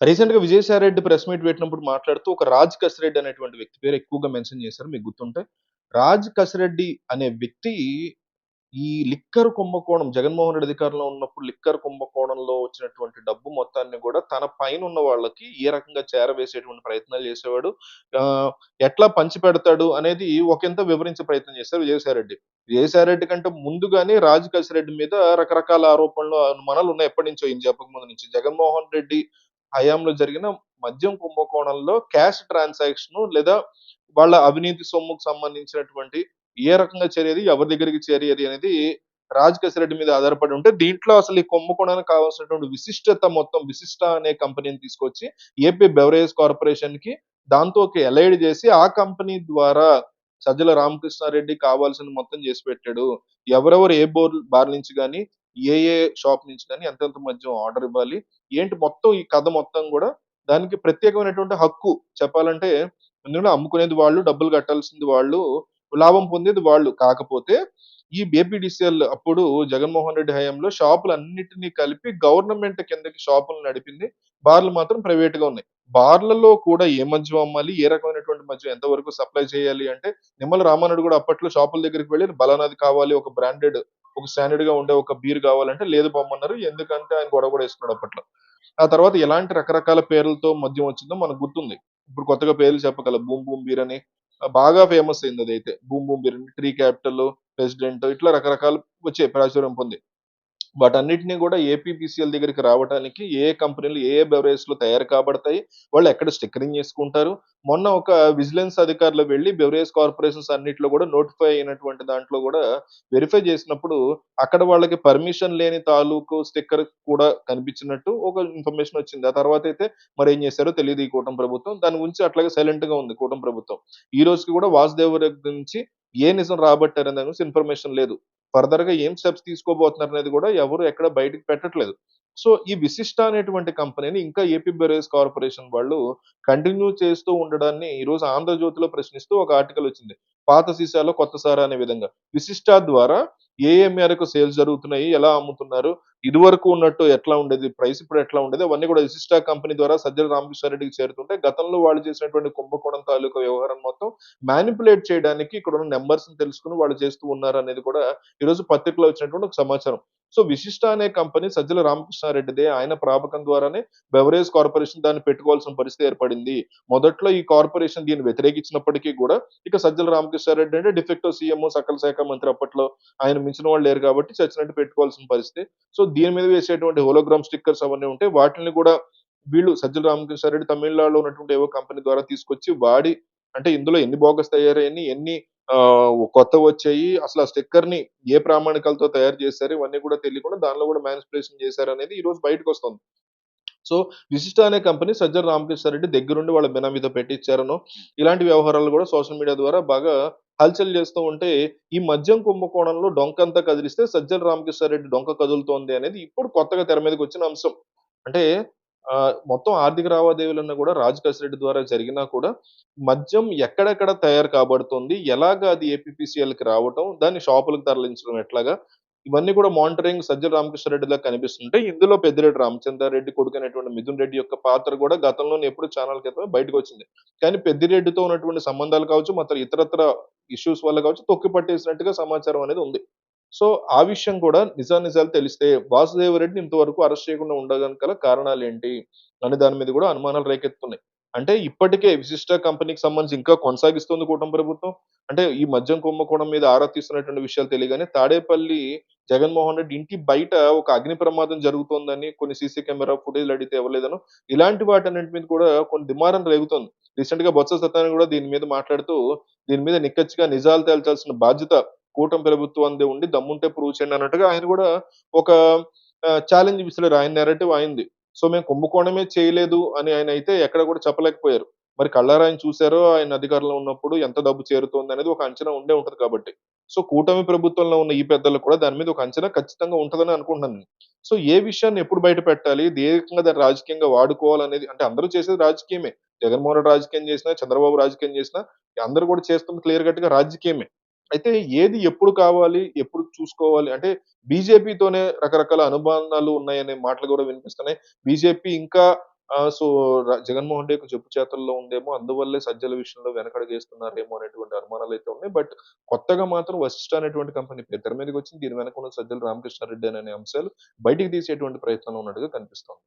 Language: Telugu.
రీసెంట్‌గా విజయసాయిరెడ్డి ప్రెస్ మీట్ పెట్టినప్పుడు మాట్లాడుతూ ఒక రాజ్ కసిరెడ్డి అనేటువంటి వ్యక్తి పేరు ఎక్కువగా మెన్షన్ చేశారు మీకు గుర్తుంటే. రాజ్ కసిరెడ్డి అనే వ్యక్తి ఈ లిక్కర్ కుంభకోణం జగన్మోహన్ రెడ్డి అధికారంలో ఉన్నప్పుడు లిక్కర్ కుంభకోణంలో వచ్చినటువంటి డబ్బు మొత్తాన్ని గూడా తన పైనున్న వాళ్ళకి ఏ రకంగా చేరవేసేటువంటి ప్రయత్నాలు చేసేవాడు. ఆహ్, ఎట్లా పంచిపెడతాడు అనేది ఒకంత వివరించే ప్రయత్నం చేశారు విజయసాయిరెడ్డి. విజయసాయిరెడ్డి కంటే ముందుగానే రాజ్ కసిరెడ్డి మీద రకరకాల ఆరోపణలు, అనుమానాలున్నాయి ఎప్పటినుంచో ఈయన చెప్పకముందు నుంచి. జగన్మోహన్ రెడ్డి హయాంలో జరిగిన మద్యం కుంభకోణంలో క్యాష్ ట్రాన్సాక్షను లేదా వాళ్ళ అవినీతి సొమ్ముకు సంబంధించినటువంటి ఏ రకంగా చేరేది, ఎవరి దగ్గరికి చేరేది అనేది రాజ్ కసిరెడ్డి మీద ఆధారపడి ఉంటే, దీంట్లో అసలు ఈ కుంభకోణానికి కావాల్సినటువంటి విశిష్టత మొత్తం విశిష్ట అనే కంపెనీని తీసుకొచ్చి ఏపీ బెవరేజ్ కార్పొరేషన్‌కి దాంతోకి అలైడ్ చేసి, ఆ కంపెనీ ద్వారా సజ్జల రామకృష్ణారెడ్డి కావాల్సింది మొత్తం చేసి పెట్టాడు. ఎవరెవరు ఏ బార్ నుంచి గాని, ఏ షాప్ నుంచి గాని ఎంతెంత మద్యం ఆర్డర్ ఇవ్వాలి, ఏంటి మొత్తం ఈ కథ మొత్తం గూడా దానికి ప్రత్యేకమైనటువంటి హక్కు చెప్పాలంటే, ఎందుకంటే అమ్ముకునేది వాళ్ళు, డబ్బులు కట్టాల్సింది వాళ్ళు, లాభం పొందేది వాళ్ళు. కాకపోతే ఈ బీపీడీసీఎల్ అప్పుడు జగన్మోహన్ రెడ్డి హయాంలో షాపులన్నిటిని కలిపి గవర్నమెంట్ కిందకి షాపులు నడిపింది. బార్లు మాత్రం ప్రైవేట్‌గా ఉన్నాయి. బార్లలో కూడా ఏ మద్యం అమ్మాలి, ఏ రకమైనటువంటి మద్యం ఎంతవరకు సప్లై చేయాలి అంటే, నిమ్మల రామానాయుడు గూడా అప్పట్లో షాపుల దగ్గరికి వెళ్లి బలానాది కావాలి, ఒక బ్రాండెడ్, ఒక స్టాండర్డ్‌గా ఉండే ఒక బీర్ కావాలంటే, లేదు పొమ్మన్నారు. ఎందుకంటే ఆయన గొడవ కూడా ఏసుకున్నాడు అప్పట్లో. ఆ తర్వాత ఎలాంటి రకరకాల పేర్లతో మద్యం వచ్చిందో మనకు గుర్తుంది. ఇప్పుడు కొత్తగా పేర్లు చెప్పగలం. బూమ్ బూమ్ బీర్ అని బాగా ఫేమస్ అయింది అదైతే. బూమ్ బూమ్ బీర్ అని, ట్రీ క్యాపిటల్, ప్రెసిడెంట్ ఇట్లా రకరకాలు వచ్చాయి ప్రాచుర్యం పొంది. వాటన్నిటిని గూడా ఏపీపీసీఎల్ దగ్గరికి రావటానికి ఏ ఏ కంపెనీలు ఏ ఏ బెవరేజెస్‌లో తయారు కాబడతాయి. వాళ్ళెక్కడ స్టిక్కరింగ్ చేసుకుంటారు. మొన్న ఒక విజిలెన్స్ అధికారులు వెళ్లి బెవరేజ్ కార్పొరేషన్స్ అన్నిట్లో గూడా నోటిఫై అయినటువంటి దాంట్లో గూడా వెరిఫై చేసినప్పుడు అక్కడ వాళ్ళకి పర్మిషన్ లేని తాలూకు స్టిక్కర్ కూడా కనిపించినట్టు ఒక ఇన్ఫర్మేషన్ వచ్చింది. ఆ తర్వాతైతే మరేం చేశారో తెలీదు ఈ కూటమి ప్రభుత్వం. దాని గురించి అట్లాగే సైలెంట్‌గా ఉంది కూటమి ప్రభుత్వం. ఈ రోజుకి గూడా వాసుదేవ్ దగ్గర నుంచి ఏ నిజం రాబట్టారనే దాని గురించి ఇన్ఫర్మేషన్ లేదు. ఫర్దర్‌గా ఏం స్టెప్స్ తీసుకోబోతున్నారనేది గూడా ఎవరు ఎక్కడ బయటికి పెట్టట్లేదు. సో, ఈ విశిష్ట అనేటువంటి కంపెనీని ఇంకా ఏపీ బెవరేజ్ కార్పొరేషన్ వాళ్ళు కంటిన్యూ చేస్తూ ఉండడాన్ని ఈరోజు 'ఆంధ్రజ్యోతిలో' ప్రశ్నిస్తూ ఒక ఆర్టికల్ వచ్చింది. పాత సీసాలో కొత్త సారా అనే విధంగా. విశిష్ట ద్వారా ఏ ఏ మేరకు సేల్స్ జరుగుతున్నాయి? ఎలా అమ్ముతున్నారు? ఇదివరకు ఉన్నట్టు ఎట్లా ఉండేది? ప్రైస్ ఇప్పుడు ఎట్లా ఉండేది? అవన్నీ కూడా విశిష్ట కంపెనీ ద్వారా సజ్జల రామకృష్ణారెడ్డికి చేరుతుంటే, గతంలో వాళ్ళు చేసినటువంటి కుంభకోణం తాలూకా వ్యవహారం మొత్తం మానిప్యులేట్ చేయడానికి ఇక్కడున్న నంబర్స్‌ని తెలుసుకొని వాళ్ళు చేస్తూ ఉన్నారనేది కూడా ఈరోజు పత్రికలో వచ్చినటువంటి ఒక సమాచారం. సో, విశిష్ట అనే కంపెనీ సజ్జల రామకృష్ణారెడ్డిదే. ఆయన ప్రాపకం ద్వారానే బెవరేజ్ కార్పొరేషన్ దాన్ని పెట్టుకోవాల్సిన పరిస్థితి ఏర్పడింది. మొదట్లో ఈ కార్పొరేషన్ దీన్ని వ్యతిరేకించినప్పటికీ గూడా, ఇక సజ్జల రామకృష్ణారెడ్డి అంటే డిఫెక్టో సీఎం, సకల శాఖ మంత్రి అప్పట్లో. ఆయన మించిన వాళ్ళు లేరు కాబట్టి చచ్చినట్టు పెట్టుకోవాల్సిన పరిస్థితి. సో, దీని మీద వేసేటువంటి హోలోగ్రామ్ స్టిక్కర్స్ అవన్నీ ఉంటాయి. వాటిల్ని గూడా వీళ్ళు సజ్జల రామకృష్ణారెడ్డి తమిళనాడులో ఉన్నటువంటి ఏవో కంపెనీ ద్వారా తీసుకొచ్చి వాడి అంటే ఇందులో ఎన్ని బోగస్ తయారయ్యాయి, ఎన్ని కొత్తవొచ్చాయి. అసలు ఆ స్టిక్కర్‌ని ఏ ప్రామాణికాలతో తయారు చేశారు ఇవన్నీ కూడా తెలియకుండా దానిలో కూడా మానిప్యులేషన్ చేశారనేది ఈరోజు బయటకొస్తుంది. సో, విశిష్ట అనే కంపెనీ సజ్జల రామకృష్ణారెడ్డి దగ్గరుండి వాళ్ళ బినామీతో పెట్టిచ్చారనో, ఇలాంటి వ్యవహారాలు గూడా సోషల్ మీడియా ద్వారా బాగా హల్చల్ చేస్తూ ఉంటే, ఈ మద్యం కుంభకోణంలో డొంకంతా కదిలిస్తే సజ్జల రామకృష్ణారెడ్డి డొంక కదులుతోంది అనేది ఇప్పుడు కొత్తగా తెర మీదకొచ్చిన అంశం. అంటే మొత్తం ఆర్థిక లావాదేవీలన్నీ గూడా రాజ్ కసిరెడ్డి ద్వారా జరిగినా కూడా, మద్యం ఎక్కడెక్కడ తయారు కాబడుతుంది, ఎలాగా అది ఏపీపీసీఎల్‌కి రావటం, దాన్ని షాపులకు తరలించడం ఎట్లాగా, ఇవన్నీ కూడా మానిటరింగ్ సజ్జల రామకృష్ణారెడ్డిలా కనిపిస్తుంటే, ఇందులో పెద్దిరెడ్డి రామచంద్రారెడ్డి కొడుకైనటువంటి మిథున్ రెడ్డి యొక్క పాత్ర కూడా గతంలోనే ఎప్పుడో చానాల క్రితమే బయటకొచ్చింది. కానీ పెద్దిరెడ్డితో ఉన్నటువంటి సంబంధాలు కావచ్చు, మొత్తం ఇతరత్ర ఇష్యూస్ వల్ల కావచ్చు, తొక్కిపట్టేసినట్టుగా సమాచారం అనేది ఉంది. సో, ఆ విషయం కూడా నిజానిజాలు తెలిస్తే వాసుదేవరెడ్డిని ఇంతవరకు అరెస్ట్ చేయకుండా ఉండడానికి గల కారణాలేంటి? అనే దాని మీద కూడా అనుమానాలు రేకెత్తుతున్నాయి. అంటే ఇప్పటికే విశిష్ట కంపెనీకి సంబంధించి ఇంకా కొనసాగిస్తుంది కూటమి ప్రభుత్వం. అంటే ఈ మద్యం కుంభకోణం మీద ఆరా తీస్తున్నటువంటి విషయాలు తెలియగానే తాడేపల్లి జగన్మోహన్ రెడ్డి ఇంటి బయట ఒక అగ్ని ప్రమాదం జరుగుతోందని కొన్ని సీసీ కెమెరా ఫుటేజ్‌లు అడిగితే ఇవ్వలేదనో, ఇలాంటి వాటన్నిటి మీద కూడా కొన్ని దుమారం రేగుతోంది. రీసెంట్‌గా బొత్స సత్యనారాయణ కూడా దీని మీద మాట్లాడుతూ, దీని మీద నిక్కచ్చిగా నిజాలు తేల్చాల్సిన బాధ్యత కూటమి ప్రభుత్వందే ఉండి దమ్ముంటే ప్రూవ్ చేయండి అన్నట్టుగా ఆయన కూడా ఒక ఛాలెంజ్ విసిరారు. ఆయన నేరేటివ్ ఆయనది. సో, మేము కుంభకోణమే చేయలేదు అని ఆయనైతే ఎక్కడ కూడా చెప్పలేకపోయారు. మరి కళ్ళారా ఆయన చూసారో ఆయన అధికారంలో ఉన్నప్పుడు ఎంత డబ్బు చేరుతోందనేది ఒక అంచనా ఉండే ఉంటది కాబట్టి. సో, కూటమి ప్రభుత్వంలో ఉన్న ఈ పెద్దలకు కూడా దాని మీద ఒక అంచనా ఖచ్చితంగా ఉంటదని అనుకుంటున్నాను నేను. సో, ఏ విషయాన్ని ఎప్పుడు బయట పెట్టాలి? ఏ రకంగా దాన్ని రాజకీయంగా వాడుకోవాలనేది అంటే అందరూ చేసేది రాజకీయమే. జగన్మోహన్ రెడ్డి రాజకీయం చేసినా, చంద్రబాబు రాజకీయం చేసినా అందరూ కూడా చేస్తుంది క్లియర్ కట్‌గా రాజకీయమే. అయితే ఏది ఎప్పుడు కావాలి? ఎప్పుడు చూసుకోవాలి? అంటే బీజేపీతోనే రకరకాల అనుబంధాలు ఉన్నాయనే మాటలు గూడా వినిపిస్తున్నాయి. బీజేపీ ఇంకా సో, జగన్మోహన్ రెడ్డి యొక్క చెప్పు చేతల్లో ఉందేమో, అందువల్లే సజ్జల విషయంలో వెనకడుగేస్తున్నారేమో అనేటువంటి అనుమానాలైతే ఉన్నాయి. బట్ కొత్తగా మాత్రం వశిష్ట అనేటువంటి కంపెనీ పేరు తెర మీదకొచ్చింది. దీని వెనక ఉన్న సజ్జల రామకృష్ణారెడ్డి అనే అంశాలు బయటికి తీసేటువంటి ప్రయత్నంలో ఉన్నట్టుగా కనిపిస్తోంది.